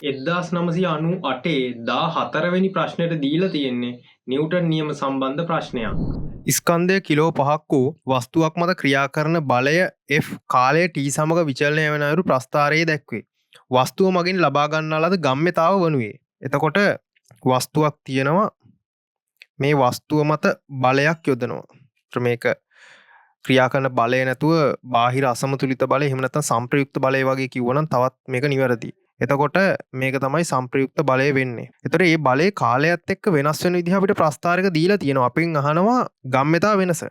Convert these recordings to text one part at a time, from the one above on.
1998 14වෙනි ප්‍රශ්නෙට දීලා තියෙන්නේ නිව්ටන් නියම සම්බන්ධ ප්‍රශ්නයක්. ස්කන්ධය කිලෝ 5ක් වූ වස්තුවක් මත ක්‍රියා කරන බලය F කාලය T සමග විචලනය වන අයුරු ප්‍රස්ථාරයේ දැක්වේ. වස්තුව මගින් ලබා ගන්නා ලද ගම්ම්‍යතාව වනුයේ. එතකොට වස්තුවක් තියෙනවා, මේ වස්තුව මත බලයක් යොදනවා. මේක ක්‍රියා කරන බලය නැතුව බාහිර අසමතුලිත බලය, එහෙම නැත්නම් සංප්‍රයුක්ත බලය වගේ කිව්වනම් තවත් මේක නිවැරදියි. එතකොට මේක තමයි සංප්‍රයුක්ත බලය වෙන්නේ. එතකොට මේ බලය කාලයත් එක්ක වෙනස් වෙන විදිහ අපිට ප්‍රස්ථාරක දීලා තියෙනවා. අපෙන් අහනවා ගම්ම්‍යතාව වෙනස.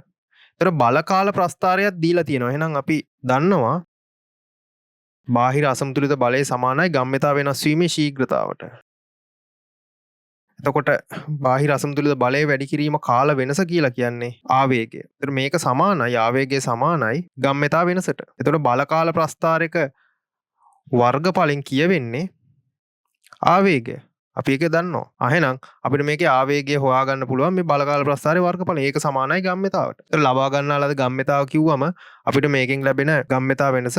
එතකොට බල කාල ප්‍රස්ථාරයක් දීලා තියෙනවා. එහෙනම් අපි දන්නවා බාහිර අසමතුලිත බලය සමානයි ගම්ම්‍යතාව වෙනස් වීමේ ශීඝ්‍රතාවට. එතකොට බාහිර අසමතුලිත බලය වැඩි කිරීම කාල වෙනස කියලා කියන්නේ ආවේගය. එතකොට මේක සමානයි, ආවේගය සමානයි ගම්ම්‍යතාව වෙනසට. එතකොට බල කාල ප්‍රස්ථාරයක වර්ගඵලෙන් කියවෙන්නේ ආවේගය. අපි ඒක දන්නවා. එහෙනම් අපිට මේකේ ආවේගය හොයාගන්න පුළුවන් මේ බල කාල ප්‍රස්ථාරයේ වර්ගඵලය. ඒක සමානයි ගම්ම්‍යතාවට. එතකොට ලබා ගන්නා ලද ගම්ම්‍යතාව කිව්වම අපිට මේකෙන් ලැබෙන ගම්ම්‍යතාව වෙනස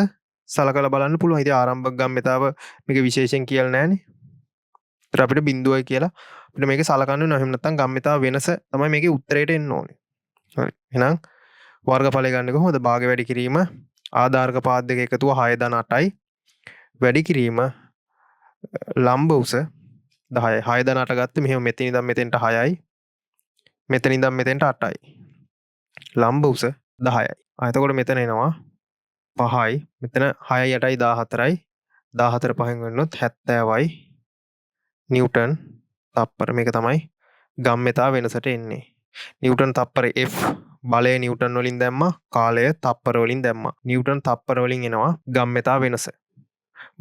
සලකලා බලන්න පුළුවන්. ඉතින් ආරම්භක ගම්ම්‍යතාව මේක විශේෂයෙන් කියලා නැහැනේ. ඒතර අපිට බිඳුවයි කියලා අපිට මේක සලකන්න වෙනවා. එහෙම නැත්නම් ගම්ම්‍යතාව වෙනස තමයි මේකේ උත්තරේට එන්න ඕනේ. හරි. එහෙනම් වර්ගඵලය ගන්න කොහොමද? භාගය වැඩි කිරීම ආධාරක පාද දෙක එකතුව 6-8යි. වැඩි කිරීම ලම්බ උස 10යි. 6-8 ගත්තේ මෙහෙම මෙතන ඉඳන් මෙතෙන්ට 6යි. මෙතන ඉඳන් මෙතෙන්ට 8යි. ලම්බ උස 10යි. එතකොට මෙතන එනවා 5යි. මෙතන 6යි 8යි 14යි. 14 පහෙන් ගන්නොත් 70යි. නිව්ටන් තප්පර. මේක තමයි ගම්ම්‍යතාව වෙනසට එන්නේ. නිව්ටන් තප්පර F බලය නිව්ටන් වලින් දැම්මා, කාලය තප්පර වලින් දැම්මා. නිව්ටන් තප්පර වලින් එනවා ගම්ම්‍යතාව වෙනස.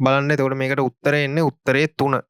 බලන්න එතකොට මේකට උත්තරේ එන්නේ උත්තරේ 3.